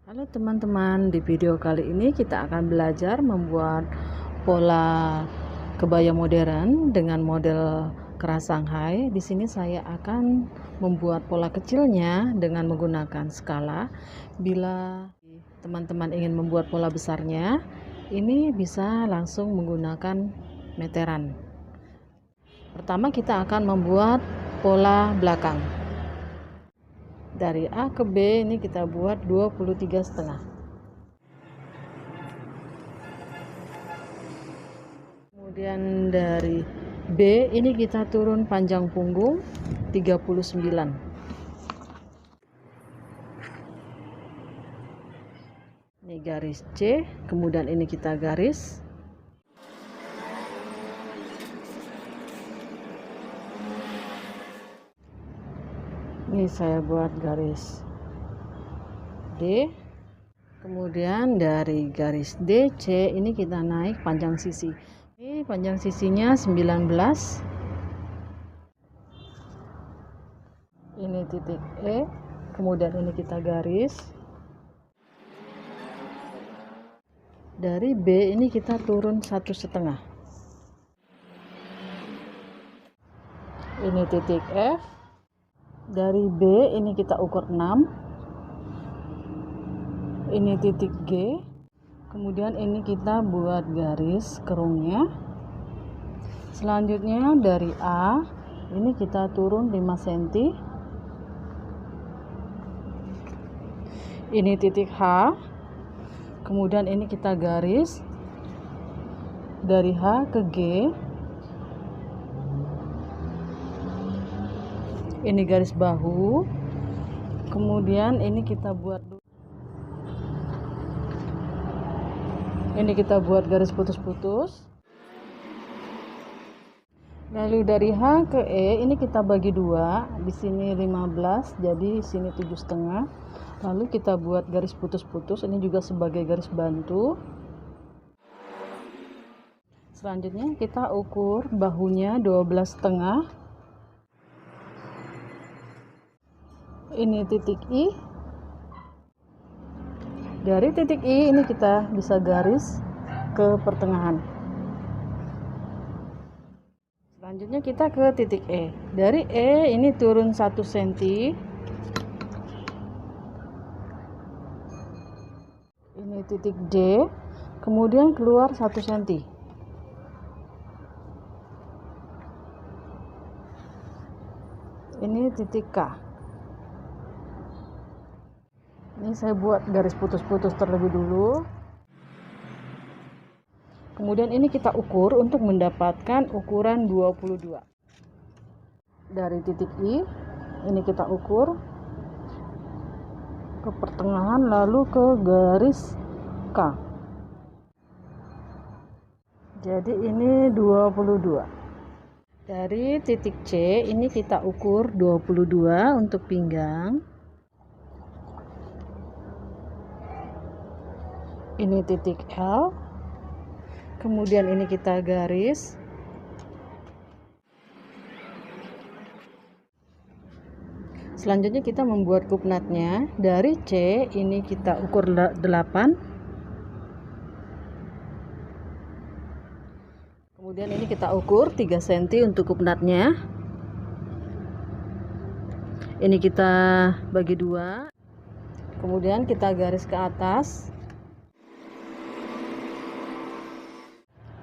Halo teman-teman, di video kali ini kita akan belajar membuat pola kebaya modern dengan model keras Shanghai. Di sini saya akan membuat pola kecilnya dengan menggunakan skala. Bila teman-teman ingin membuat pola besarnya, ini bisa langsung menggunakan meteran. Pertama kita akan membuat pola belakang. Dari A ke B ini kita buat 23,5. Kemudian dari B ini kita turun panjang punggung 39. Ini garis C, kemudian ini kita garis. Ini saya buat garis D. Kemudian dari garis DC ini kita naik panjang sisi. Ini panjang sisinya 19. Ini titik E. Kemudian ini kita garis. Dari B ini kita turun 1,5. Ini titik F. Dari B ini kita ukur 6. Ini titik G. Kemudian ini kita buat garis kerungnya. Selanjutnya dari A ini kita turun 5 cm. Ini titik H. Kemudian ini kita garis dari H ke G. Ini garis bahu. Kemudian ini kita buat garis putus-putus. Lalu dari H ke E ini kita bagi 2. Di sini 15, jadi sini 7,5. Lalu kita buat garis putus-putus, ini juga sebagai garis bantu. Selanjutnya kita ukur bahunya 12,5. Ini titik I. Dari titik I ini kita bisa garis ke pertengahan. Selanjutnya kita ke titik E. Dari E ini turun 1 cm. Ini titik D. Kemudian keluar 1 cm. Ini titik K. Ini saya buat garis putus-putus terlebih dulu. Kemudian ini kita ukur untuk mendapatkan ukuran 22. Dari titik I, ini kita ukur ke pertengahan lalu ke garis K. Jadi ini 22. Dari titik C, ini kita ukur 22 untuk pinggang. Ini titik L. Kemudian ini kita garis. Selanjutnya kita membuat kupnatnya. Dari C ini kita ukur 8. Kemudian ini kita ukur 3 cm untuk kupnatnya. Ini kita bagi 2. Kemudian kita garis ke atas.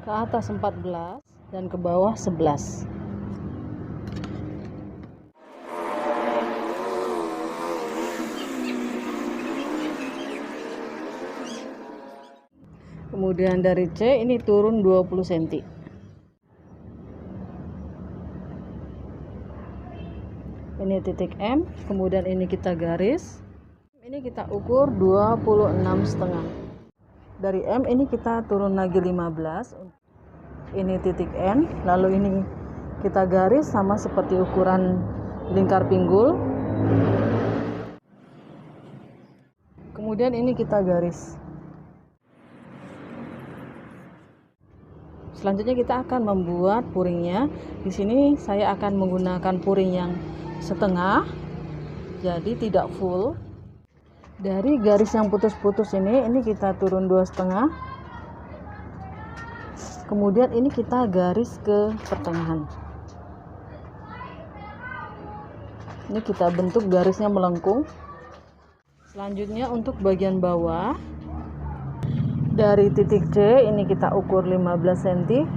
Ke atas 14 dan ke bawah 11. Kemudian dari C ini turun 20 cm. Ini titik M, kemudian ini kita garis. Ini kita ukur 26,5. Dari M ini kita turun lagi 15. Ini titik N, lalu ini kita garis sama seperti ukuran lingkar pinggul. Kemudian ini kita garis. Selanjutnya kita akan membuat puringnya. Di sini saya akan menggunakan puring yang setengah, jadi tidak full. Dari garis yang putus-putus ini kita turun 2,5. Kemudian ini kita garis ke pertengahan. Ini kita bentuk garisnya melengkung. Selanjutnya untuk bagian bawah, dari titik C ini kita ukur 15 cm.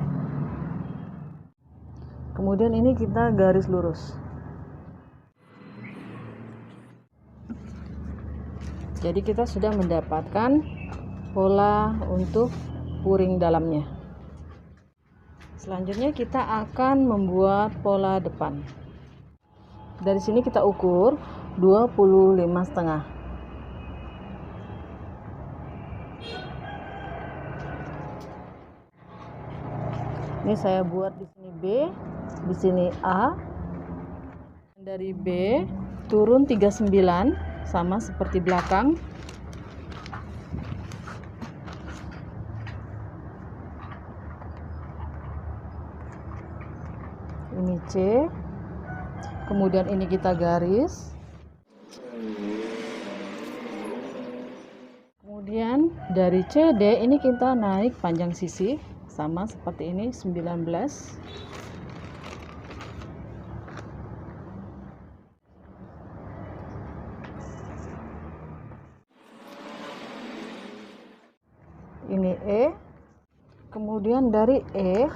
Kemudian ini kita garis lurus. Jadi kita sudah mendapatkan pola untuk puring dalamnya. Selanjutnya kita akan membuat pola depan. Dari sini kita ukur 25,5. Ini saya buat di sini B, di sini A. Dari B turun 39 sama seperti belakang. Ini C. Kemudian ini kita garis. Kemudian dari CD ini kita naik panjang sisi sama seperti ini 19. Ini E. Kemudian dari E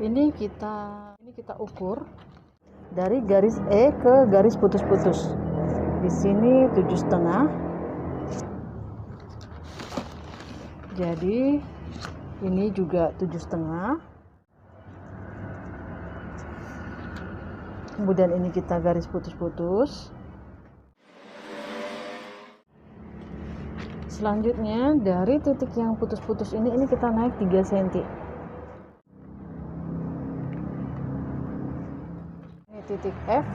ini kita ukur dari garis E ke garis putus-putus. Di sini 7,5. Jadi ini juga 7,5. Kemudian ini kita garis putus-putus. Selanjutnya dari titik yang putus-putus ini kita naik 3 cm. Titik F.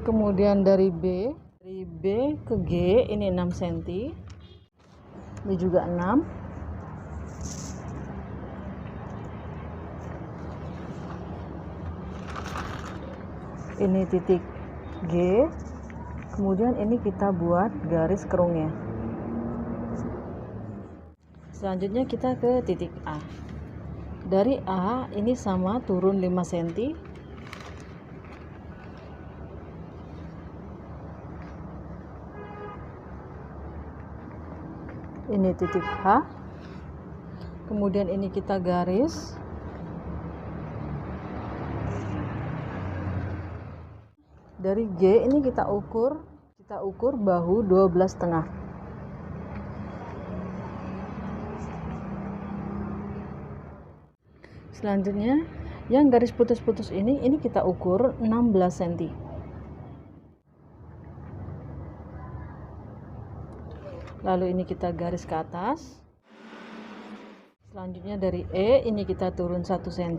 Kemudian dari B ke G ini 6 cm. Ini juga 6. Ini titik G. Kemudian ini kita buat garis kerungnya. Selanjutnya kita ke titik A. Dari A ini sama turun 5 cm. Ini titik H. Kemudian ini kita garis. Dari G ini kita ukur bahu 12,5. Selanjutnya yang garis putus-putus ini kita ukur 16 cm. Lalu ini kita garis ke atas. Selanjutnya dari E ini kita turun 1 cm.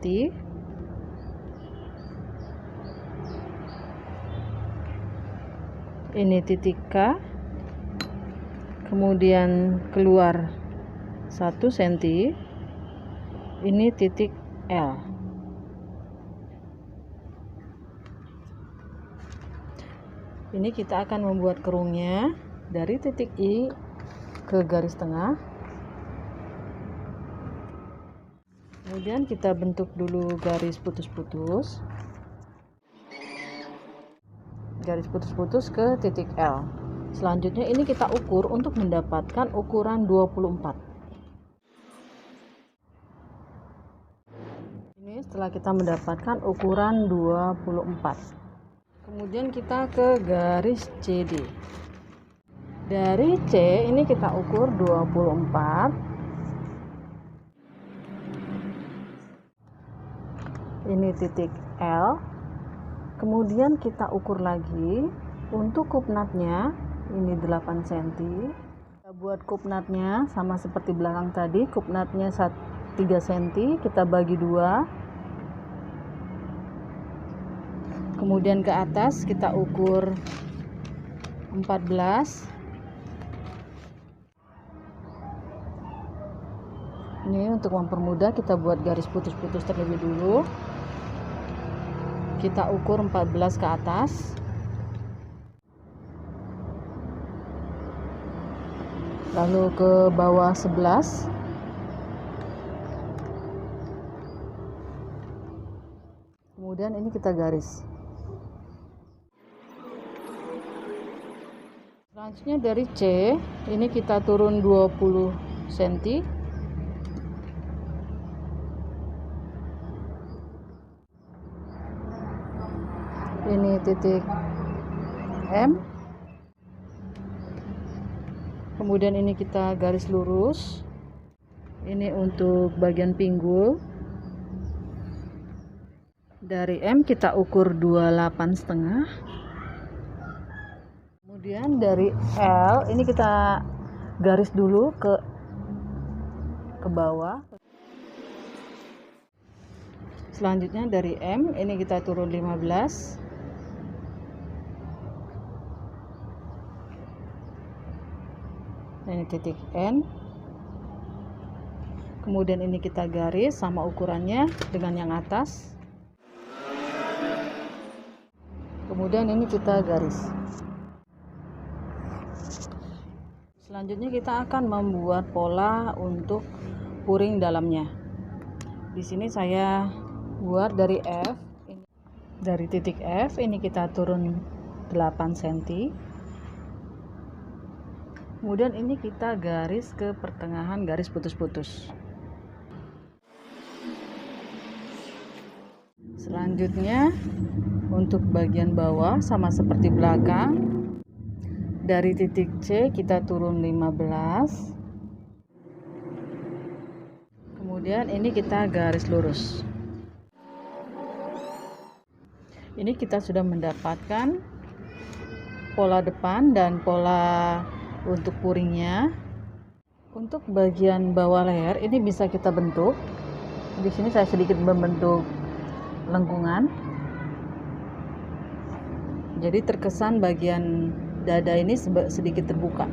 Ini titik K. Kemudian keluar 1 cm. Ini titik L. Ini kita akan membuat kerungnya dari titik I ke garis tengah. Kemudian kita bentuk dulu garis putus-putus. Garis putus-putus ke titik L. Selanjutnya ini kita ukur untuk mendapatkan ukuran 24. Setelah kita mendapatkan ukuran 24, kemudian kita ke garis CD. Dari C ini kita ukur 24. Ini titik L. Kemudian kita ukur lagi untuk kupnatnya, ini 8 cm. Kita buat kupnatnya sama seperti belakang tadi, kupnatnya 3 cm, kita bagi 2. Kemudian ke atas kita ukur 14. Ini untuk mempermudah kita buat garis putus-putus terlebih dulu. Kita ukur 14 ke atas. lalu ke bawah 11, kemudian ini kita garis. Selanjutnya dari C ini kita turun 20 cm. Ini titik M, kemudian ini kita garis lurus. Ini untuk bagian pinggul. Dari M kita ukur 28,5. Kemudian dari L ini kita garis dulu ke bawah. Selanjutnya dari M ini kita turun 15. Ini titik N, kemudian ini kita garis sama ukurannya dengan yang atas, kemudian ini kita garis. Selanjutnya kita akan membuat pola untuk puring dalamnya. Di sini saya buat dari F, dari titik F ini kita turun 8 cm. Kemudian ini kita garis ke pertengahan garis putus-putus. Selanjutnya untuk bagian bawah sama seperti belakang. Dari titik C kita turun 15. Kemudian ini kita garis lurus. Ini kita sudah mendapatkan pola depan dan pola untuk puringnya. Untuk bagian bawah leher ini bisa kita bentuk. Di sini saya sedikit membentuk lengkungan. Jadi terkesan bagian dada ini sedikit terbuka.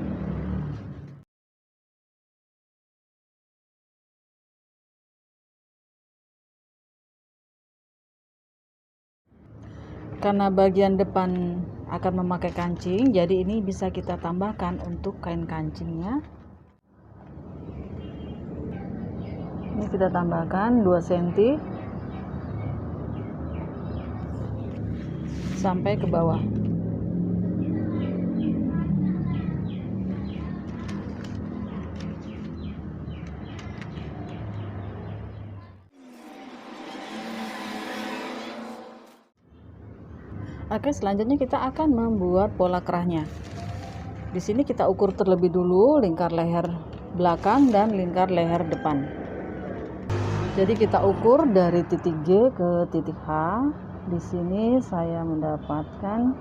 Karena bagian depan akan memakai kancing, jadi ini bisa kita tambahkan untuk kain kancingnya. Ini kita tambahkan 2 cm sampai ke bawah. Oke, selanjutnya kita akan membuat pola kerahnya. Di sini kita ukur terlebih dulu lingkar leher belakang dan lingkar leher depan. Jadi kita ukur dari titik G ke titik H. Di sini saya mendapatkan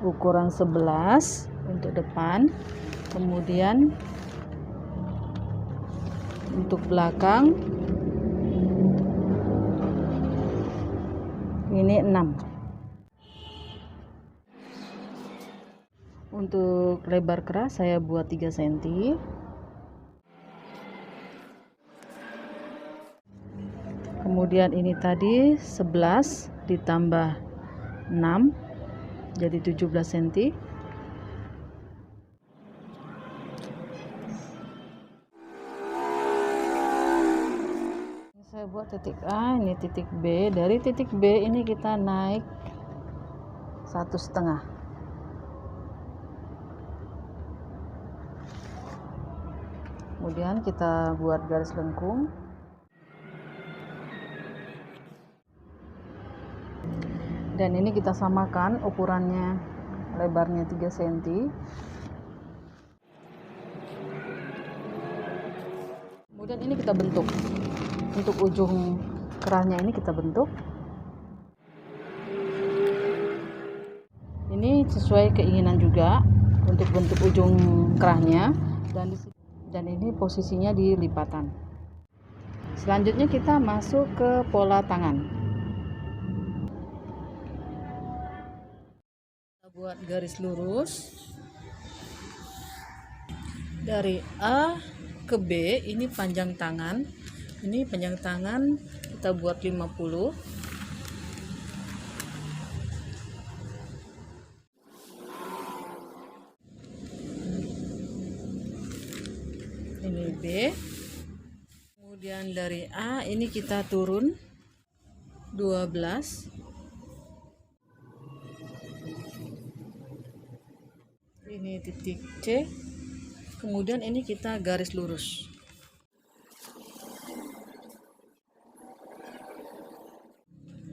ukuran 11 untuk depan. Kemudian untuk belakang ini 6. Untuk lebar kerah saya buat 3 cm. Kemudian ini tadi 11 ditambah 6 jadi 17 cm. Saya buat titik A, ini titik B. Dari titik B ini kita naik 1,5. Kemudian kita buat garis lengkung. Dan ini kita samakan ukurannya, lebarnya 3 cm. Kemudian ini kita bentuk. Untuk ujung kerahnya ini kita bentuk. Ini sesuai keinginan juga untuk bentuk ujung kerahnya, dan ini posisinya di lipatan. Selanjutnya kita masuk ke pola tangan. Kita buat garis lurus dari A ke B. Ini panjang tangan. Ini panjang tangan kita buat 50. B. Kemudian dari A ini kita turun 12. Ini titik C. Kemudian ini kita garis lurus.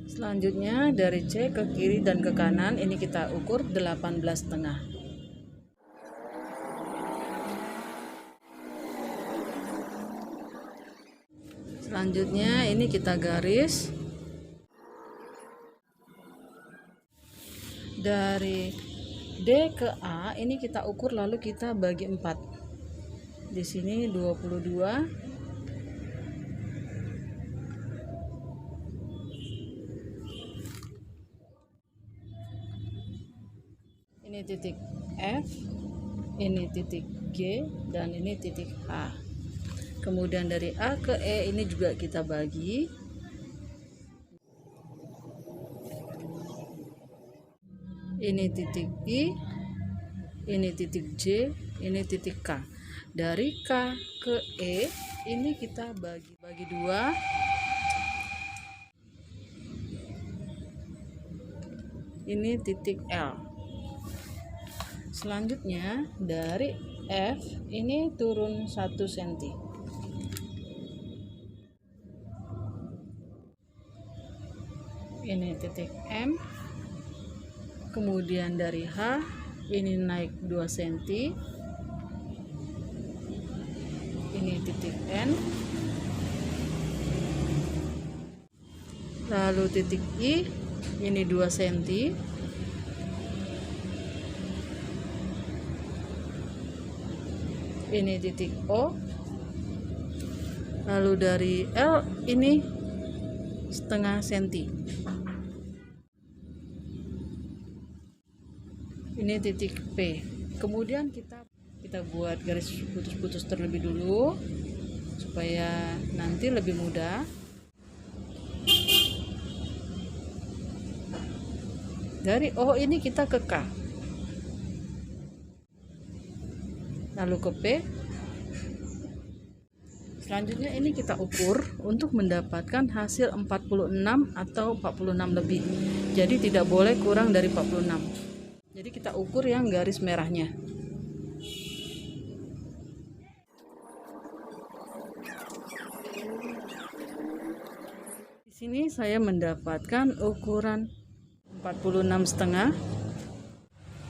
Selanjutnya dari C ke kiri dan ke kanan ini kita ukur 18,5. Selanjutnya ini kita garis dari D ke A, ini kita ukur lalu kita bagi 4. Di sini 22. Ini titik F, ini titik G, dan ini titik H. Kemudian dari A ke E ini juga kita bagi. Ini titik I, ini titik J, ini titik K. Dari K ke E ini kita bagi 2. Ini titik L. Selanjutnya dari F ini turun 1 cm. Ini titik M. Kemudian dari H ini naik 2 cm. Ini titik N. Lalu titik I ini 2 cm. Ini titik O. Lalu dari L ini setengah senti. Ini titik P. Kemudian kita buat garis putus-putus terlebih dulu supaya nanti lebih mudah. Dari O ini kita ke K, lalu ke P. Selanjutnya ini kita ukur untuk mendapatkan hasil 46 atau 46 lebih. Jadi tidak boleh kurang dari 46. Jadi kita ukur yang garis merahnya. Di sini saya mendapatkan ukuran 46,5.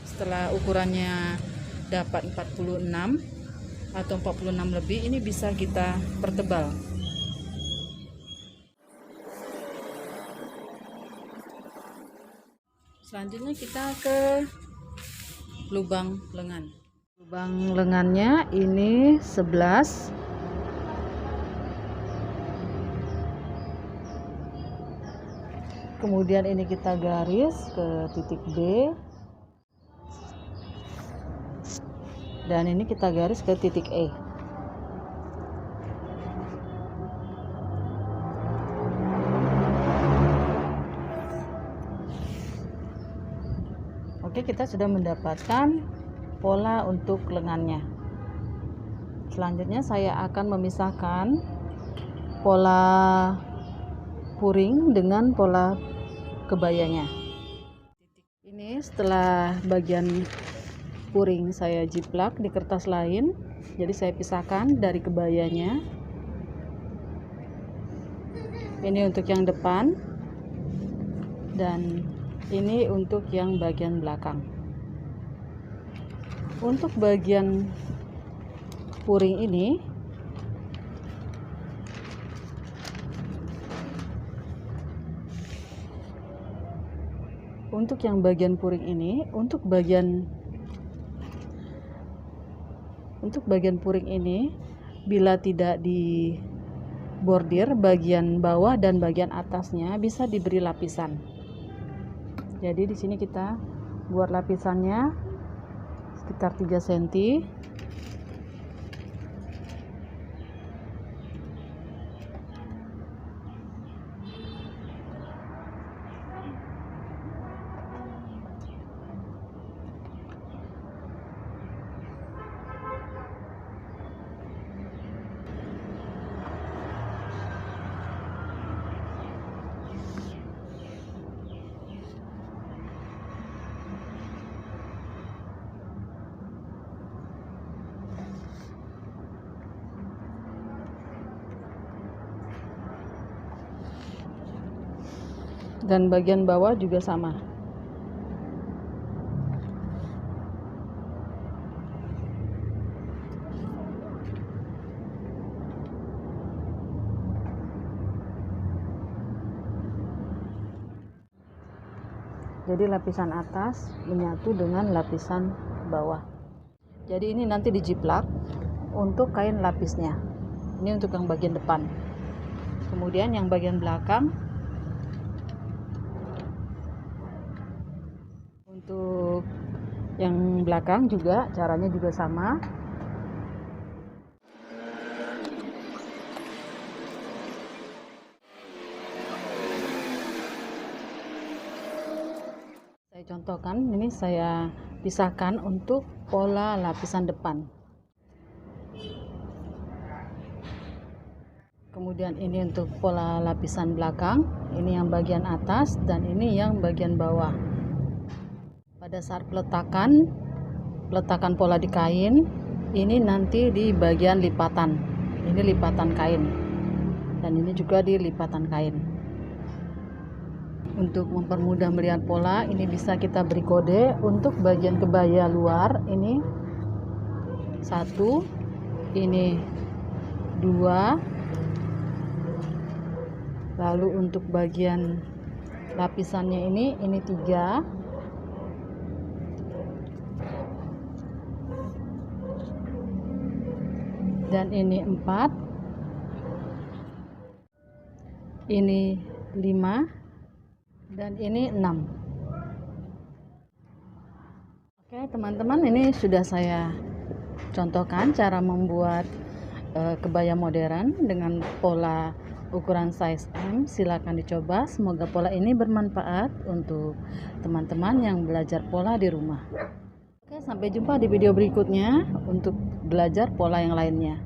Setelah ukurannya dapat 46 atau 46 lebih, ini bisa kita pertebal. Selanjutnya kita ke lubang lengan. Lubang lengannya ini 11. Kemudian ini kita garis ke titik B. Dan ini kita garis ke titik E. Oke, kita sudah mendapatkan pola untuk lengannya. Selanjutnya saya akan memisahkan pola puring dengan pola kebayanya. Ini setelah bagian puring saya jiplak di kertas lain, jadi saya pisahkan dari kebayanya. Ini untuk yang depan dan ini untuk yang bagian belakang. Untuk bagian puring ini untuk bagian puring ini bila tidak di bordir bagian bawah dan bagian atasnya bisa diberi lapisan. Jadi di sini kita buat lapisannya sekitar 3 cm. dan bagian bawah juga sama. Jadi lapisan atas menyatu dengan lapisan bawah. Jadi ini nanti dijiplak untuk kain lapisnya. Ini untuk yang bagian depan. Kemudian yang bagian belakang, untuk yang belakang juga caranya juga sama. Saya contohkan, ini saya pisahkan untuk pola lapisan depan. Kemudian ini untuk pola lapisan belakang, ini yang bagian atas dan ini yang bagian bawah. Pada saat peletakan pola di kain, ini nanti di bagian lipatan. Ini lipatan kain. Dan ini juga di lipatan kain. Untuk mempermudah melihat pola, ini bisa kita beri kode. Untuk bagian kebaya luar, ini 1, ini 2. Lalu untuk bagian lapisannya ini 3. Dan ini 4. Ini 5. Dan ini 6. Oke teman-teman, ini sudah saya contohkan cara membuat kebaya modern dengan pola ukuran size M. Silakan dicoba, semoga pola ini bermanfaat untuk teman-teman yang belajar pola di rumah. Oke, sampai jumpa di video berikutnya untuk belajar pola yang lainnya.